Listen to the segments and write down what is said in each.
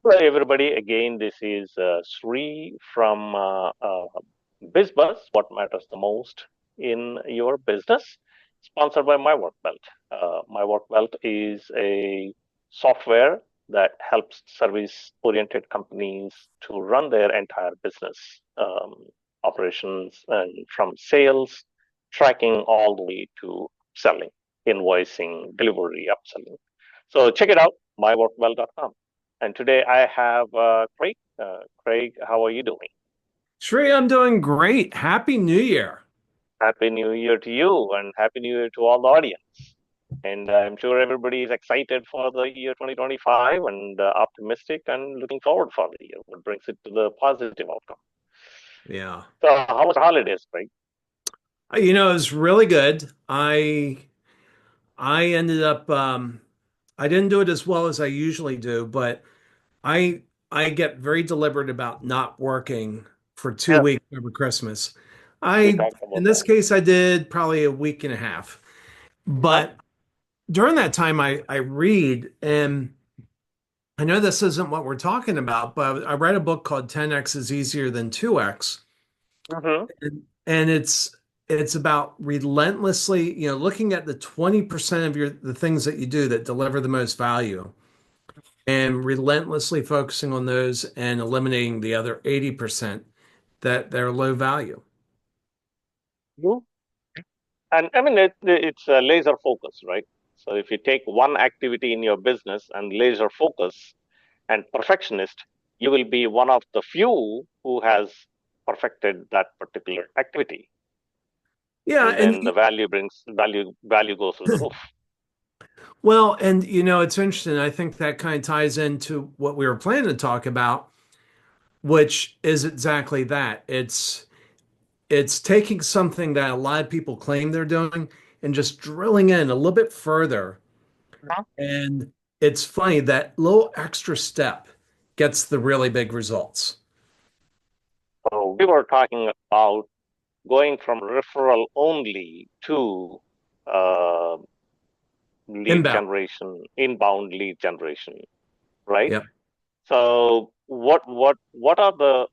Hello, everybody. Again, this is Sree from Biz Buzz, What Matters the Most in Your Business, sponsored by My Work Belt. My Work Belt is a software that helps service-oriented companies to run their entire business operations, and from sales, tracking, all the way to selling, invoicing, delivery, upselling. So check it out, myworkbelt.com. And today I have Craig. Craig, how are you doing? Sree, I'm doing great. Happy New Year. Happy New Year to you and Happy New Year to all the audience. And I'm sure everybody is excited for the year 2025 and optimistic and looking forward for the year, what brings it to the positive outcome. Yeah. So, how was the holidays, Craig? It was really good. I ended up I didn't do it as well as I usually do, but I I get very deliberate about not working for two Yeah, weeks over Christmas. we I talked In about this that. case I did probably a week and a half. Uh-huh. But during that time I read, and I know this isn't what we're talking about, but I read a book called 10x is easier than 2x. Mm-hmm. And it's about relentlessly, looking at the 20% of the things that you do that deliver the most value and relentlessly focusing on those and eliminating the other 80% that they're low value. And I mean, it's a laser focus, right? So if you take one activity in your business and laser focus and perfectionist, you will be one of the few who has perfected that particular activity. Yeah, And then the value goes through the roof. well, and it's interesting. I think that kind of ties into what we were planning to talk about, which is exactly that. It's taking something that a lot of people claim they're doing and just drilling in a little bit further. Uh-huh. And it's funny that little extra step gets the really big results. So we were talking about going from referral only to uh, lead Inbound. generation, inbound lead generation, right? Yep. So what are the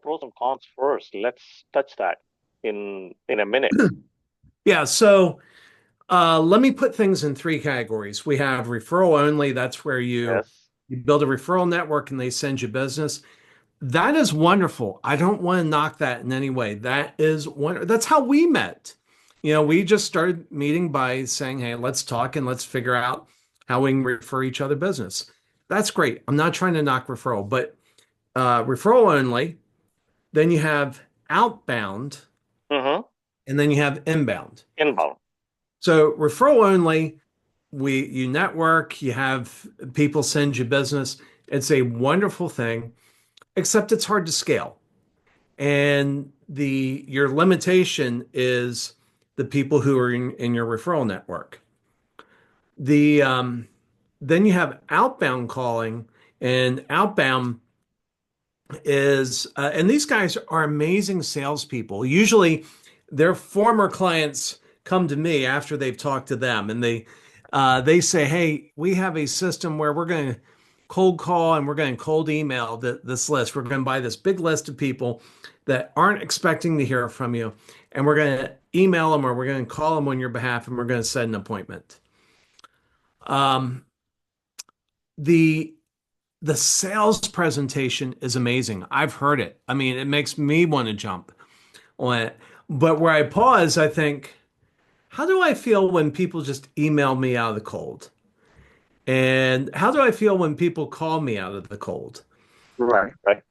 pros and cons first? Let's touch that in a minute. Yeah. So let me put things in three categories. We have referral only. That's where Yes. you build a referral network and they send you business. That is wonderful. I don't want to knock that in any way. That is one. That's how we met. We just started meeting by saying, "Hey, let's talk and let's figure out how we can refer each other business." That's great. I'm not trying to knock referral, but referral only. Then you have outbound, Mm-hmm. and then you have inbound. Inbound. So referral only, you network, you have people send you business. It's a wonderful thing, except it's hard to scale. And the your limitation is the people who are in your referral network. The Then you have outbound calling, and outbound is and these guys are amazing salespeople. Usually, their former clients come to me after they've talked to them, and they say, "Hey, we have a system where we're going to cold call and we're going to cold email this list. We're going to buy this big list of people that aren't expecting to hear from you, and we're going to email them or we're going to call them on your behalf, and we're going to set an appointment." Um, the the sales presentation is amazing. I've heard it. I mean, it makes me want to jump on it. But where I pause, I think, how do I feel when people just email me out of the cold? And how do I feel when people call me out of the cold? Right. Right.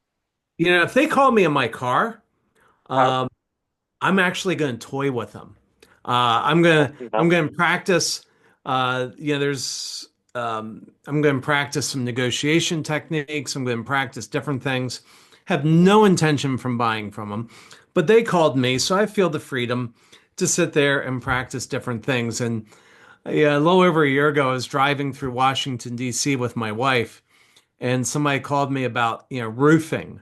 If they call me in my car, Uh, um, I'm actually going to toy with them. I'm gonna uh, I'm gonna practice. There's I'm going to practice some negotiation techniques. I'm going to practice different things. Have no intention from buying from them, but they called me, so I feel the freedom to sit there and practice different things. And yeah, a little over a year ago, I was driving through Washington D.C. with my wife, and somebody called me about roofing.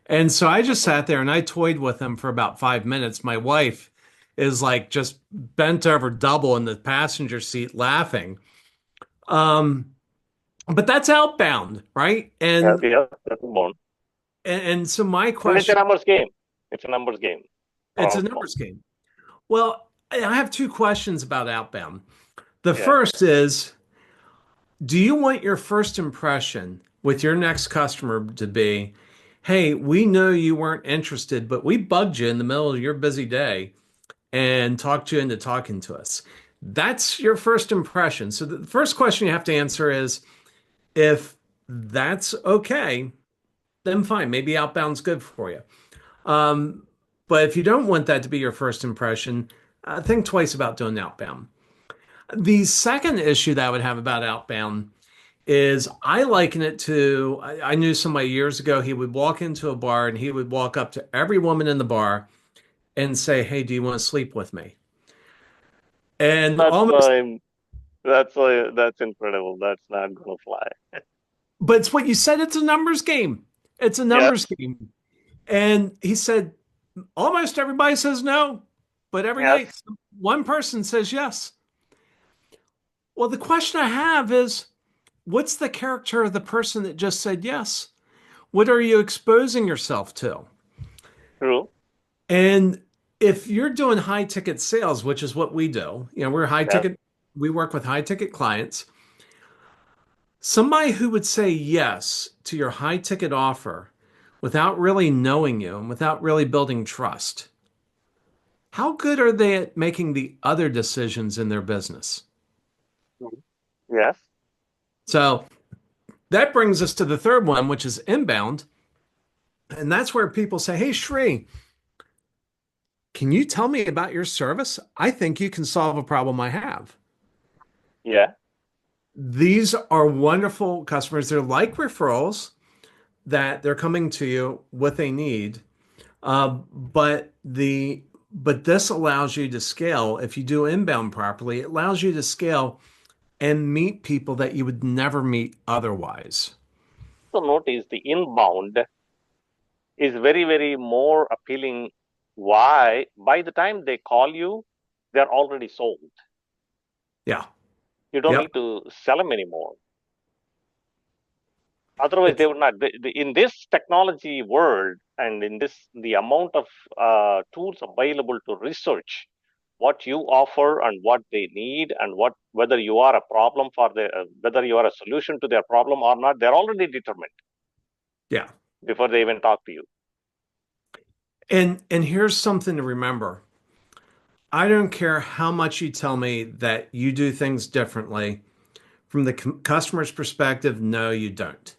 And so I just sat there and I toyed with them for about 5 minutes. My wife is like just bent over double in the passenger seat laughing. Um, But that's outbound, right? Yeah, yeah, that's inbound. And so my And it's a question, numbers game. It's a numbers game it's for a outbound. numbers game. Well, I have two questions about outbound. The Yeah. first is, do you want your first impression with your next customer to be, hey, we know you weren't interested, but we bugged you in the middle of your busy day and talked you into talking to us? That's your first impression. So the first question you have to answer is, if that's okay, then fine. Maybe outbound's good for you. Um, but if you don't want that to be your first impression, think twice about doing outbound. The second issue that I would have about outbound is I liken it to I knew somebody years ago, he would walk into a bar and he would walk up to every woman in the bar and say, hey, do you want to sleep with me? And That's almost, why that's incredible. That's not gonna fly. but it's what you said, it's a numbers game. It's a numbers Yes, game. And he said, almost everybody says no, but every yes. night one person says yes. Well, the question I have is, what's the character of the person that just said yes? What are you exposing yourself to? True. And if you're doing high ticket sales, which is what we do, we're high Yes. ticket, we work with high ticket clients. Somebody who would say yes to your high ticket offer without really knowing you and without really building trust, how good are they at making the other decisions in their business? Mhm. Yes. So that brings us to the third one, which is inbound. And that's where people say, hey, Sree, can you tell me about your service? I think you can solve a problem I have. Yeah. These are wonderful customers. They're like referrals that they're coming to you what they need. But this allows you to scale. If you do inbound properly, it allows you to scale and meet people that you would never meet otherwise. So notice the inbound is very, very more appealing. Why? By the time they call you, they're already sold. Yeah. You don't Yep. need to sell them anymore. Otherwise, they It's would not. In this technology world and in this, the amount of tools available to research what you offer and what they need and what whether you are a problem for the whether you are a solution to their problem or not, they're already determined yeah. before they even talk to you. And here's something to remember. I don't care how much you tell me that you do things differently. From the customer's perspective, no, you don't.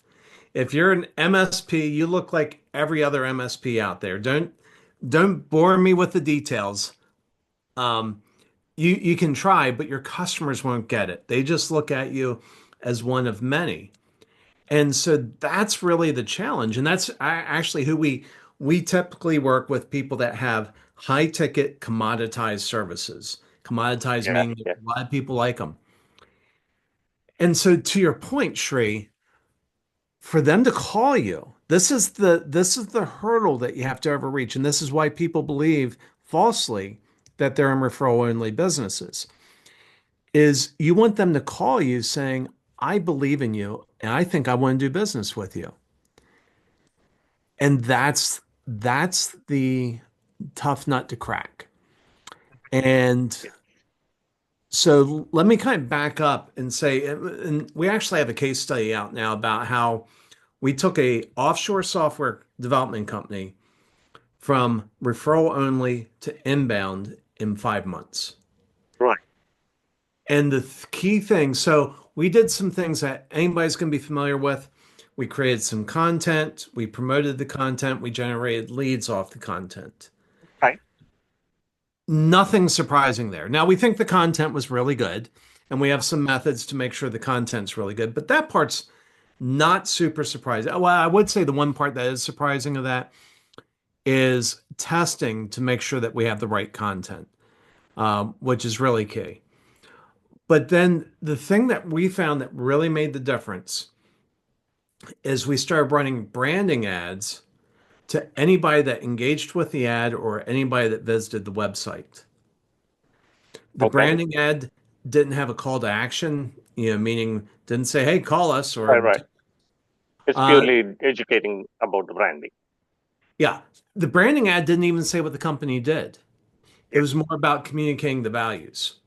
If you're an MSP, you look like every other MSP out there. Don't bore me with the details. Um, you can try, but your customers won't get it. They just look at you as one of many. And so that's really the challenge. And that's actually who we typically work with, people that have high ticket commoditized services. Commoditized Yeah, meaning yeah. a lot of people like them. And so to your point, Shree, for them to call you, this is the hurdle that you have to ever reach. And this is why people believe falsely that they're in referral only businesses, is you want them to call you saying, I believe in you and I think I want to do business with you. And that's the tough nut to crack. And Yeah. so let me kind of back up and say, and we actually have a case study out now about how we took a offshore software development company from referral only to inbound in 5 months. Right. And the key thing, so we did some things that anybody's going to be familiar with. We created some content, we promoted the content, we generated leads off the content. Right. Nothing surprising there. Now, we think the content was really good, and we have some methods to make sure the content's really good, but that part's not super surprising. Well, I would say the one part that is surprising of that is testing to make sure that we have the right content, which is really key. But then the thing that we found that really made the difference is we started running branding ads to anybody that engaged with the ad or anybody that visited the website. The Okay. branding ad didn't have a call to action. meaning didn't say, "Hey, call us," Right, or right. It's uh, purely educating about the branding. yeah, the branding ad didn't even say what the company did. It Yeah. was more about communicating the values.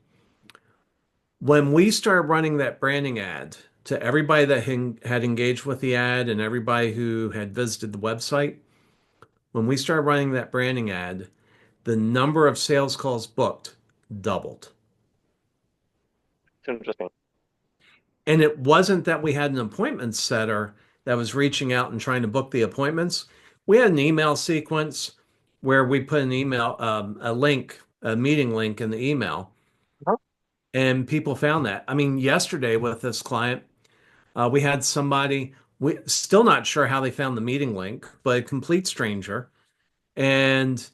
When we started running that branding ad to everybody that had engaged with the ad and everybody who had visited the website, when we started running that branding ad, the number of sales calls booked doubled. It's interesting. And it wasn't that we had an appointment setter that was reaching out and trying to book the appointments. We had an email sequence where we put an email, a link, a meeting link in the email, Uh-huh. and people found that. I mean, yesterday with this client, we had somebody, we still not sure how they found the meeting link, but a complete stranger. And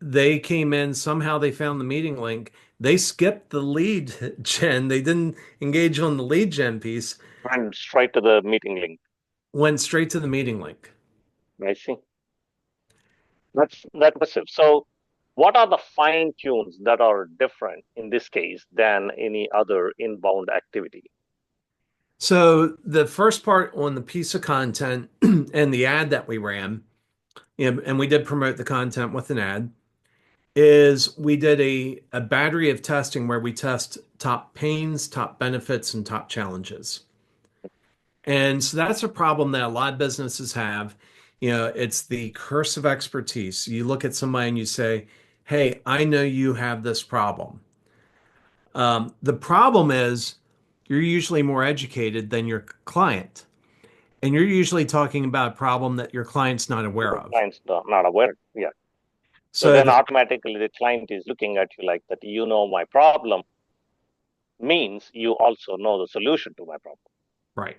they came in, somehow they found the meeting link. They skipped the lead gen. They didn't engage on the lead gen piece, And straight to the meeting link. went straight to the meeting link. I see. That's massive. So, what are the fine tunes that are different in this case than any other inbound activity? So the first part on the piece of content and the ad that we ran, and we did promote the content with an ad, is we did a battery of testing where we test top pains, top benefits, and top challenges. And so that's a problem that a lot of businesses have. It's the curse of expertise. You look at somebody and you say, "Hey, I know you have this problem." The problem is you're usually more educated than your client, and you're usually talking about a problem that your client's not aware The of. client's not aware. Yeah. So So then the automatically the client is looking at you like that. You know my problem means you also know the solution to my problem. right.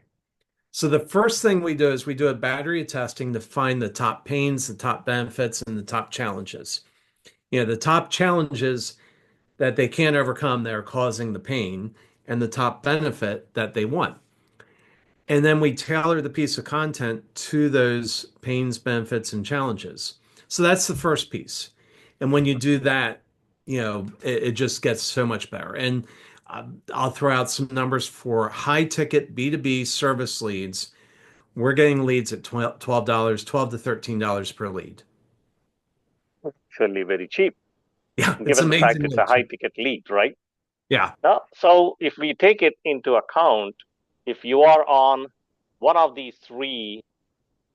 So the first thing we do is we do a battery of testing to find the top pains, the top benefits, and the top challenges. The top challenges that they can't overcome that are causing the pain, and the top benefit that they want. And then we tailor the piece of content to those pains, benefits, and challenges. So that's the first piece. And when you do that, it just gets so much better. And I'll throw out some numbers for high ticket B2B service leads. We're getting leads at $12, $12 to $13 per lead. Surely very cheap, Yeah, it's given the fact it's a amazingly high cheap. ticket lead, right? Yeah. So if we take it into account, if you are on one of these three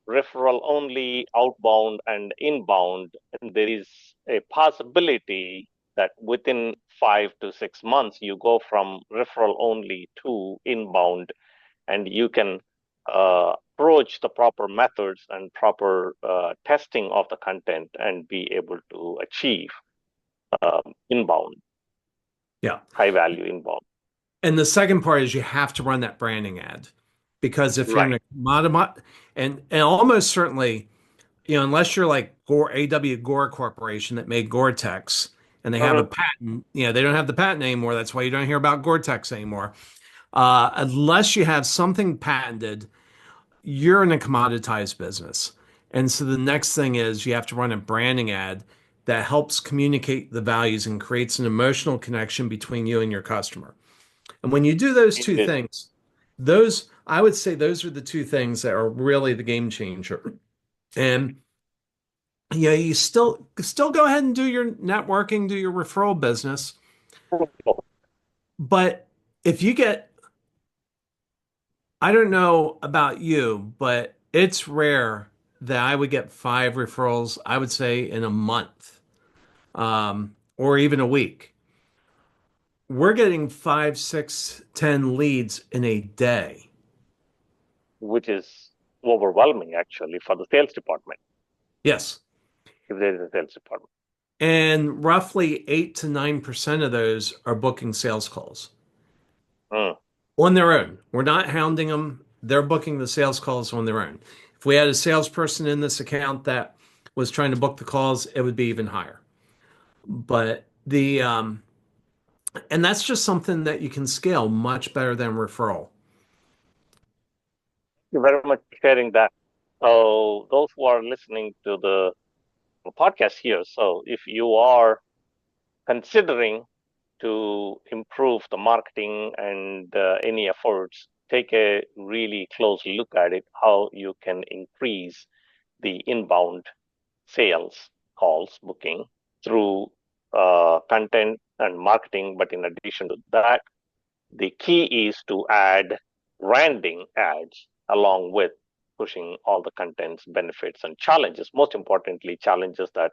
referral only, outbound, and inbound, and there is a possibility that within 5 to 6 months you go from referral only to inbound, and you can approach the proper methods and proper testing of the content and be able to achieve inbound, Yeah. high value inbound. And the second part is you have to run that branding ad because if you're in Right. a commodity, and almost certainly, unless you're like Gore, AW Gore Corporation that made Gore-Tex and they have a Mhm. patent, they don't have the patent anymore. That's why you don't hear about Gore-Tex anymore. Unless you have something patented, you're in a commoditized business. And so the next thing is you have to run a branding ad that helps communicate the values and creates an emotional connection between you and your customer. And when you do those two Indeed. things, I would say those are the two things that are really the game changer. And you still go ahead and do your networking, do your referral business. But if you get, I don't know about you, but it's rare that I would get 5 referrals, I would say in a month, or even a week. We're getting 5, 6, 10 leads in a day. Which is overwhelming actually for the sales department, Yes. if there is a sales department. And roughly 8 to 9% of those are booking sales calls Mm. on their own. We're not hounding them. They're booking the sales calls on their own. If we had a salesperson in this account that was trying to book the calls, it would be even higher. But and that's just something that you can scale much better than referral. Thank you very much for sharing that. So those who are listening to the podcast here, so if you are considering to improve the marketing and any efforts, take a really close look at it, how you can increase the inbound sales calls booking through content and marketing. But in addition to that, the key is to add branding ads along with pushing all the contents, benefits, and challenges. Most importantly, challenges that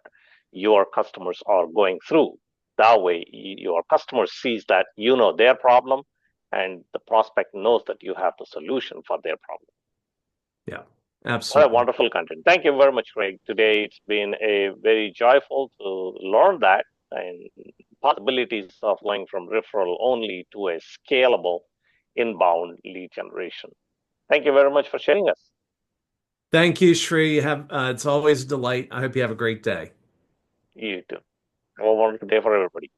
your customers are going through. That way, your customer sees that you know their problem, and the prospect knows that you have the solution for their problem. Yeah, What a absolutely. wonderful content. Thank you very much, Craig. Today it's been a very joyful to learn that and possibilities of going from referral only to a scalable inbound lead generation. Thank you very much for sharing us. Thank you, Sree. It's always a delight. I hope you have a great day. You too. Have a wonderful day for everybody.